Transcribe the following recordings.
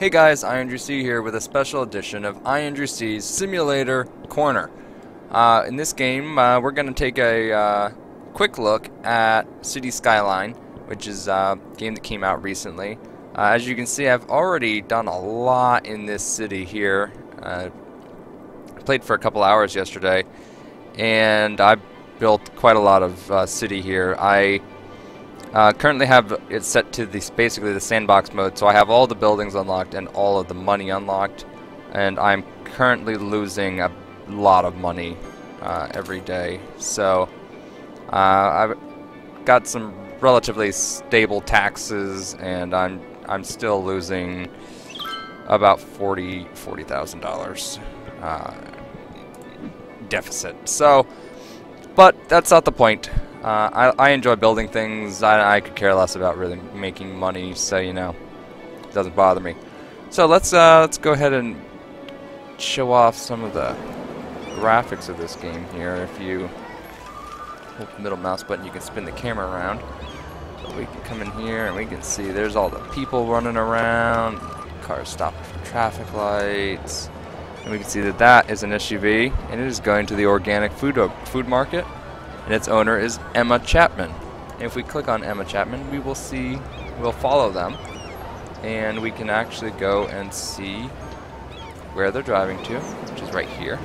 Hey guys, iAndrewC here with a special edition of iAndrewC's Simulator Corner. In this game, we're going to take a quick look at Cities Skyline, which is a game that came out recently. As you can see, I've already done a lot in this city here. I played for a couple hours yesterday, and I built quite a lot of city here. I currently have it set to basically the sandbox mode, so I have all the buildings unlocked and all of the money unlocked, and I'm currently losing a lot of money every day. So I've got some relatively stable taxes, and I'm still losing about $40,000 deficit. So, but that's not the point. I enjoy building things. I could care less about really making money, so you know, it doesn't bother me. So let's go ahead and show off some of the graphics of this game here. If you hold the middle mouse button, you can spin the camera around. So we can come in here and we can see there's all the people running around, cars stopping for traffic lights, and we can see that that is an SUV, and it is going to the organic food market. And its owner is Emma Chapman. And if we click on Emma Chapman, we will see, we'll follow them, and we can actually go and see where they're driving to, which is right here.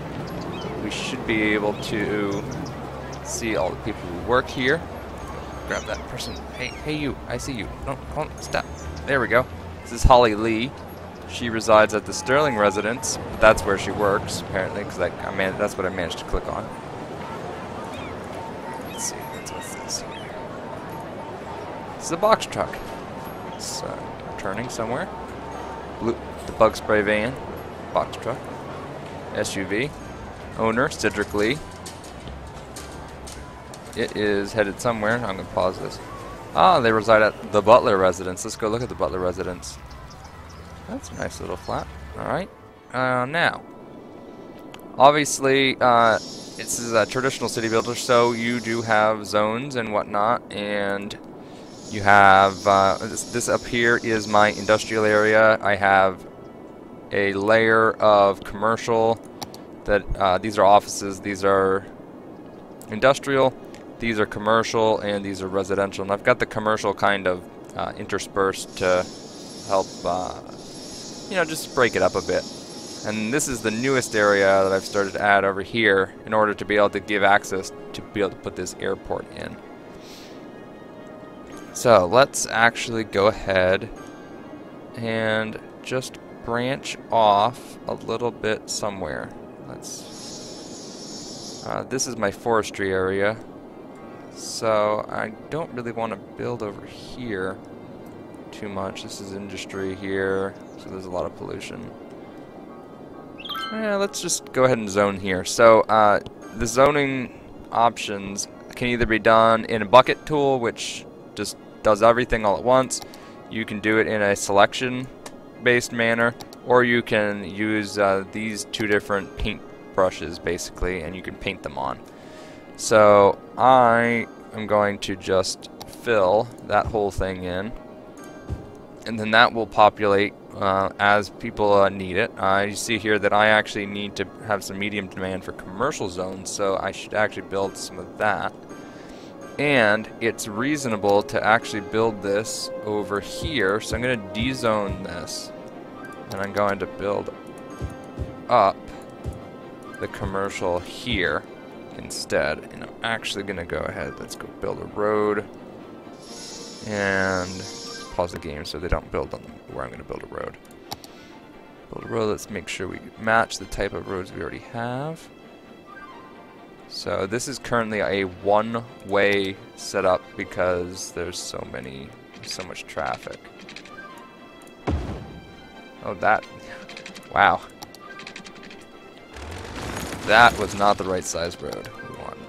We should be able to see all the people who work here. Grab that person. Hey you, I see you. Don't stop. There we go. This is Holly Lee. She resides at the Sterling residence, but that's where she works, apparently, because that's what I managed to click on. Let's see, what's this here? This is a box truck. It's turning somewhere. The bug spray van, box truck, SUV, owner Cedric Lee. It is headed somewhere. I'm going to pause this. Ah, they reside at the Butler residence. Let's go look at the Butler residence. That's a nice little flat. Alright. Now, obviously, this is a traditional city builder, so you do have zones and whatnot, and you have this up here is my industrial area. I have a layer of commercial that these are offices, these are industrial, these are commercial, and these are residential. And I've got the commercial kind of interspersed to help you know, just break it up a bit. And this is the newest area that I've started to add over here in order to be able to give access to be able to put this airport in. So let's actually go ahead and just branch off a little bit somewhere. This is my forestry area, so I don't really want to build over here too much. This is industry here, so there's a lot of pollution. Yeah, let's just go ahead and zone here. So the zoning options can either be done in a bucket tool, which just does everything all at once. You can do it in a selection based manner, or you can use these two different paint brushes basically, and you can paint them on. So I am going to just fill that whole thing in, and then that will populate as people need it. You see here that I actually need to have some medium demand for commercial zones, so I should actually build some of that. And it's reasonable to actually build this over here, so I'm going to dezone this, and I'm going to build up the commercial here instead. And I'm actually going to go ahead, let's go build a road, and pause the game so they don't build on where I'm going to build a road. Build a road, let's make sure we match the type of roads we already have. So this is currently a one-way setup because there's so much traffic. Oh, wow. That was not the right size road. We want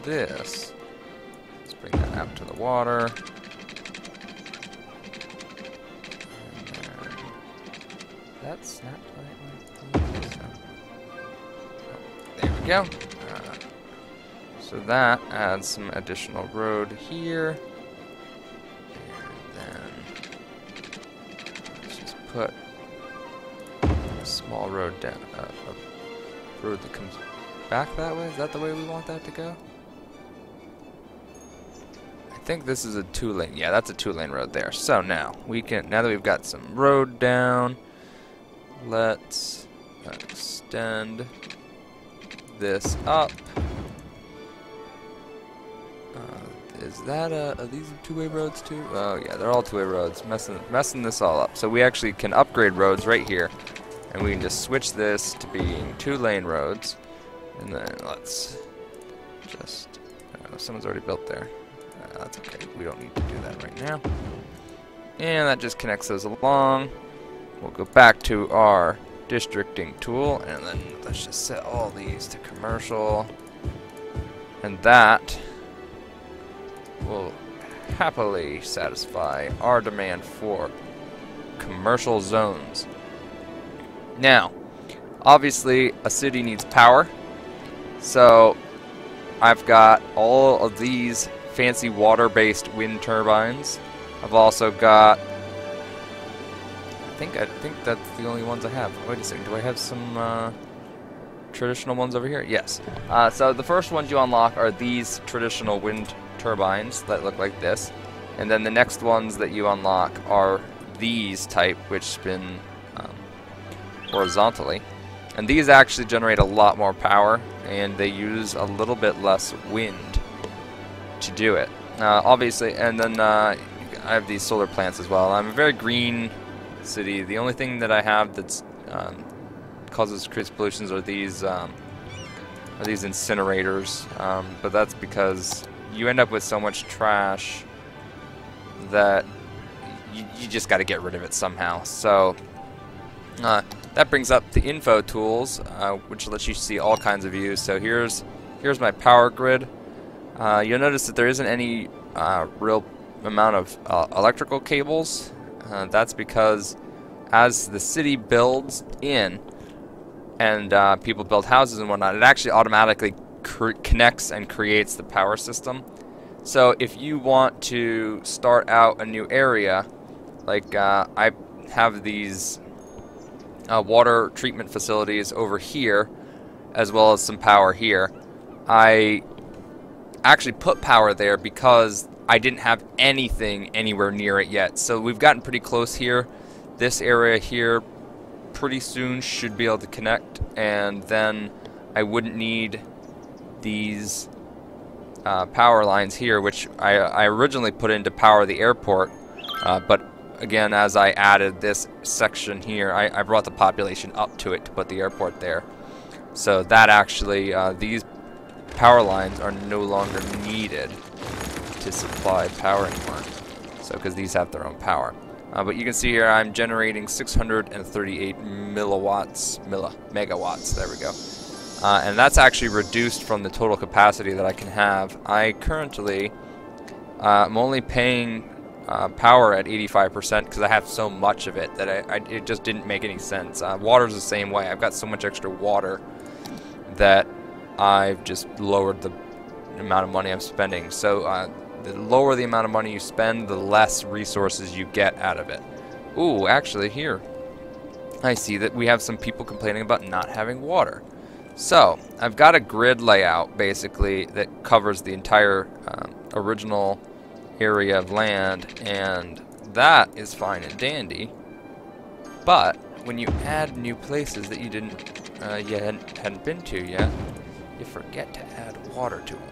this. Let's bring that out to the water. That snapped right. There we go. So that adds some additional road here, and then let's just put small road down, a road that comes back that way. Is that the way we want that to go? I think this is a 2-lane. Yeah, that's a 2-lane road there. So now we can. Now that we've got some road down, let's extend this up. Is that are these two-way roads too? Oh yeah, they're all two-way roads. Messing this all up. So we actually can upgrade roads right here, and we can just switch this to being 2-lane roads. And then let's just. Someone's already built there. That's okay. We don't need to do that right now. And that just connects those along. We'll go back to our districting tool, and then let's just set all these to commercial, and that will happily satisfy our demand for commercial zones. Now, obviously, a city needs power, so I've got all of these fancy water-based wind turbines. I've also got, I think that's the only ones I have. Wait a second, do I have some traditional ones over here? Yes. So the first ones you unlock are these traditional wind turbines that look like this, and then the next ones that you unlock are these type, which spin horizontally, and these actually generate a lot more power, and they use a little bit less wind to do it. Obviously, and then I have these solar plants as well. I'm a very green city. The only thing that I have that's creates pollutions are these incinerators, but that's because you end up with so much trash that you just got to get rid of it somehow. So that brings up the info tools, which lets you see all kinds of views. So here's my power grid. You'll notice that there isn't any real amount of electrical cables. That's because as the city builds in and people build houses and whatnot, it actually automatically connects and creates the power system. So if you want to start out a new area, like I have these water treatment facilities over here, as well as some power here. I actually put power there because I didn't have anything anywhere near it yet. So we've gotten pretty close here. This area here pretty soon should be able to connect, and then I wouldn't need these power lines here, which I originally put in to power the airport, but again, as I added this section here, I brought the population up to it to put the airport there. So that actually, these power lines are no longer needed to supply power anymore. So because these have their own power. But you can see here I'm generating 638 megawatts. There we go. And that's actually reduced from the total capacity that I can have. I currently I'm only paying power at 85% because I have so much of it that it just didn't make any sense. Water's the same way. I've got so much extra water that I've just lowered the amount of money I'm spending. So the lower the amount of money you spend, the less resources you get out of it. Ooh, actually here I see that we have some people complaining about not having water. So I've got a grid layout basically that covers the entire original area of land, and that is fine and dandy. But when you add new places that you hadn't been to yet, you forget to add water to them.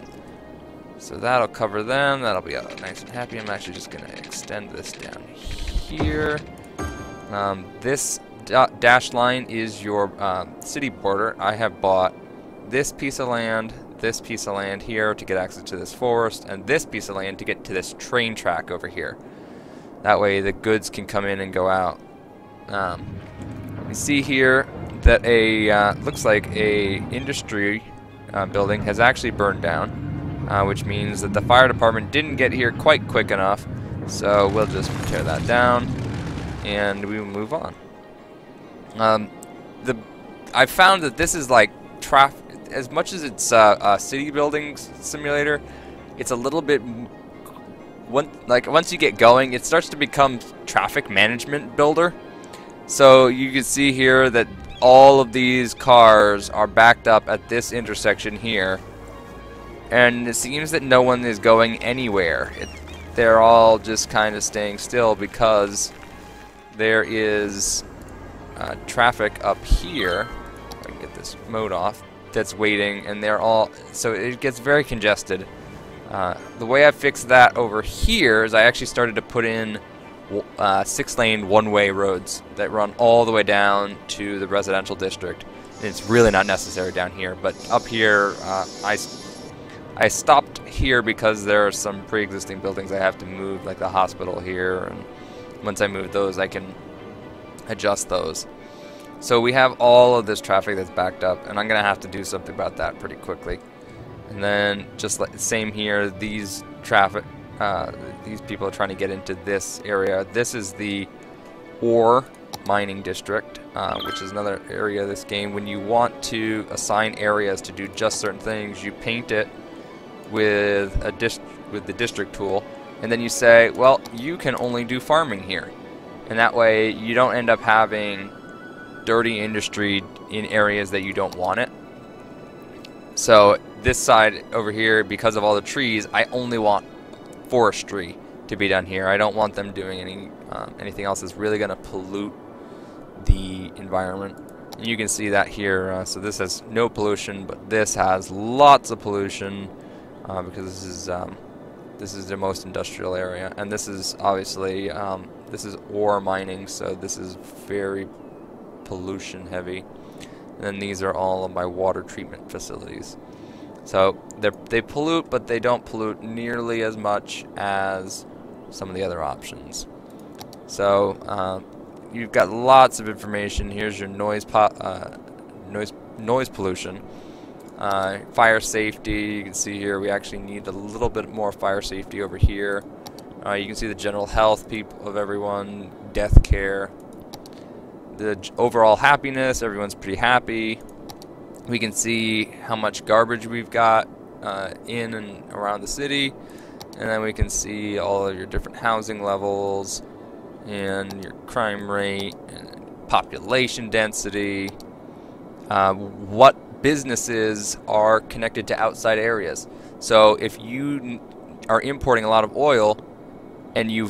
So that'll cover them. That'll be nice and happy. I'm actually just going to extend this down here. This dashed line is your city border. I have bought this piece of land here to get access to this forest, and this piece of land to get to this train track over here. That way the goods can come in and go out. You see here that looks like a industry building has actually burned down, which means that the fire department didn't get here quite quick enough. So we'll just tear that down and we will move on. I found that this is like traffic. As much as it's a city building simulator, it's a little bit once you get going, it starts to become traffic management builder. So you can see here that all of these cars are backed up at this intersection here, and it seems that no one is going anywhere. They're all just kind of staying still because there is traffic up here. If I can get this mode off, that's waiting, and they're all, so it gets very congested. The way I fixed that over here is I actually started to put in 6-lane one-way roads that run all the way down to the residential district. And it's really not necessary down here, but up here I stopped here because there are some pre-existing buildings I have to move, like the hospital here, and once I move those I can adjust those. So we have all of this traffic that's backed up, and I'm gonna have to do something about that pretty quickly. And then just like same here, these people are trying to get into this area. This is the ore mining district, which is another area of this game. When you want to assign areas to do just certain things, you paint it with the district tool, and then you say, well, you can only do farming here, and that way you don't end up having dirty industry in areas that you don't want it. So this side over here, because of all the trees, I only want forestry to be done here. I don't want them doing anything else that's really going to pollute the environment. And you can see that here. So this has no pollution, but this has lots of pollution because this is the most industrial area, and this is obviously this is ore mining, so this is very pollution heavy. And then these are all of my water treatment facilities. So they pollute, but they don't pollute nearly as much as some of the other options. So you've got lots of information. Here's your noise pollution, fire safety. You can see here we actually need a little bit more fire safety over here. You can see the general health of everyone, death care, the overall happiness. Everyone's pretty happy. We can see how much garbage we've got in and around the city, and then we can see all of your different housing levels and your crime rate and population density, what businesses are connected to outside areas. So if you are importing a lot of oil and you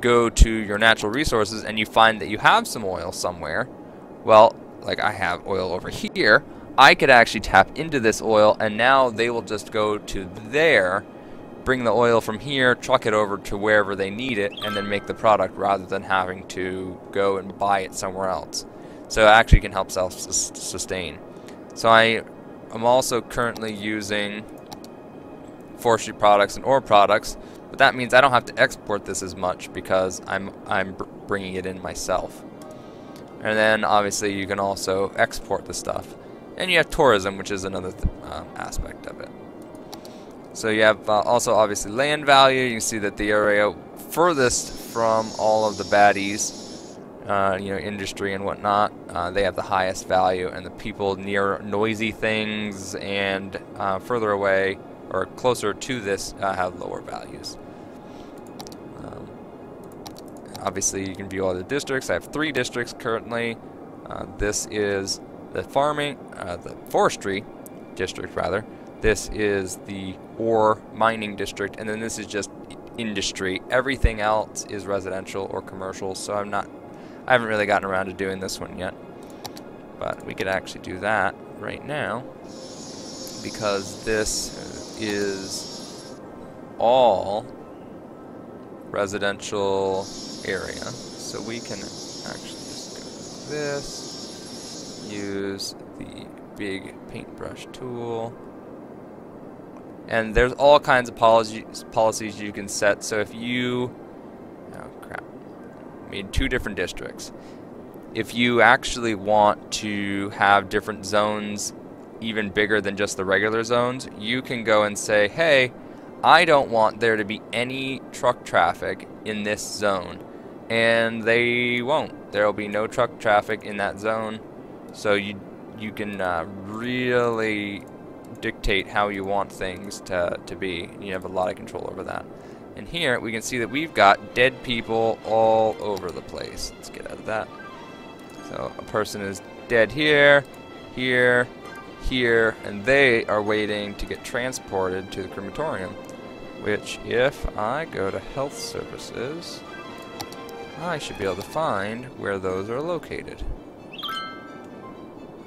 go to your natural resources and you find that you have some oil somewhere, well, like I have oil over here, I could actually tap into this oil, and now they will just go to there, bring the oil from here, truck it over to wherever they need it, and then make the product rather than having to go and buy it somewhere else. So it actually can help self-sustain. So I am also currently using forestry products and ore products, but that means I don't have to export this as much because I'm bringing it in myself. And then obviously you can also export the stuff. And you have tourism, which is another aspect of it. So you have also obviously land value. You can see that the area furthest from all of the baddies, you know, industry and whatnot, they have the highest value, and the people near noisy things and further away or closer to this have lower values. Obviously you can view all the districts. I have 3 districts currently. This is the the forestry district rather. This is the ore mining district, and then this is just industry. Everything else is residential or commercial, so I haven't really gotten around to doing this one yet. But we could actually do that right now, because this is all residential area. So we can actually just go to this, use the big paintbrush tool, and there's all kinds of policies you can set. So if you, oh crap, I made 2 different districts. If you actually want to have different zones even bigger than just the regular zones, you can go and say, hey, I don't want there to be any truck traffic in this zone, and they won't. There will be no truck traffic in that zone. So you can really dictate how you want things to be. You have a lot of control over that. And here we can see that we've got dead people all over the place. Let's get out of that. So a person is dead here, here, here, and they are waiting to get transported to the crematorium. Which, if I go to health services, I should be able to find where those are located.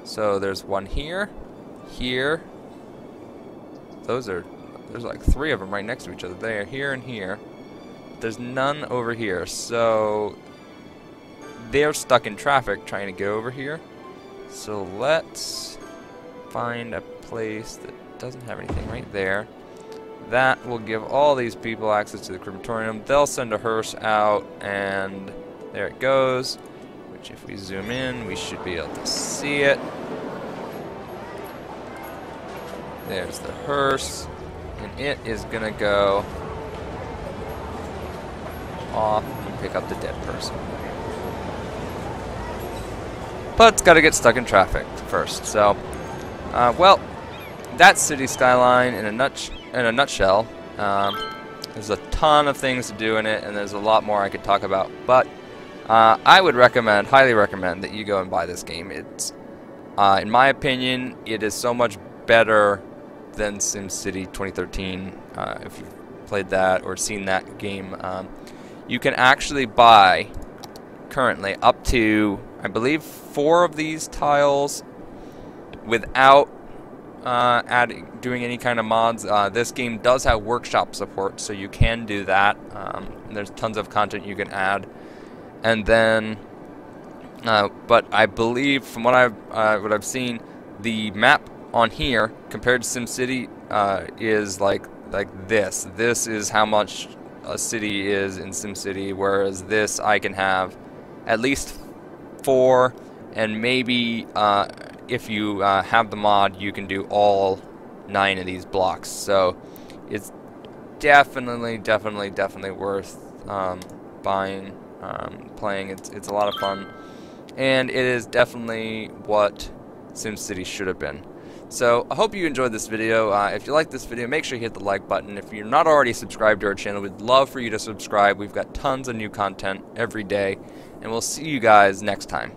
So there's one here, here. There's like 3 of them right next to each other. They are here and here. There's none over here, so they're stuck in traffic trying to get over here. So let's find a place that doesn't have anything right there. That will give all these people access to the crematorium. They'll send a hearse out, and there it goes. Which, if we zoom in, we should be able to see it. There's the hearse, and it is gonna go off and pick up the dead person. But it's got to get stuck in traffic first. So, well, that's Cities Skyline in a nutshell. There's a ton of things to do in it, and there's a lot more I could talk about. But I would recommend, highly recommend, that you go and buy this game. It's, in my opinion, it is so much better than SimCity 2013. If you've played that or seen that game, you can actually buy currently up to, I believe, 4 of these tiles without doing any kind of mods. This game does have workshop support, so you can do that. There's tons of content you can add, and then, but I believe from what I've seen, the map on here compared to SimCity is like this. This is how much a city is in SimCity, whereas this I can have at least 4, and maybe if you have the mod, you can do all 9 of these blocks. So it's definitely worth buying, playing. It's a lot of fun, and it is definitely what SimCity should have been. So I hope you enjoyed this video. If you like this video, make sure you hit the like button. If you're not already subscribed to our channel, we'd love for you to subscribe. We've got tons of new content every day, and we'll see you guys next time.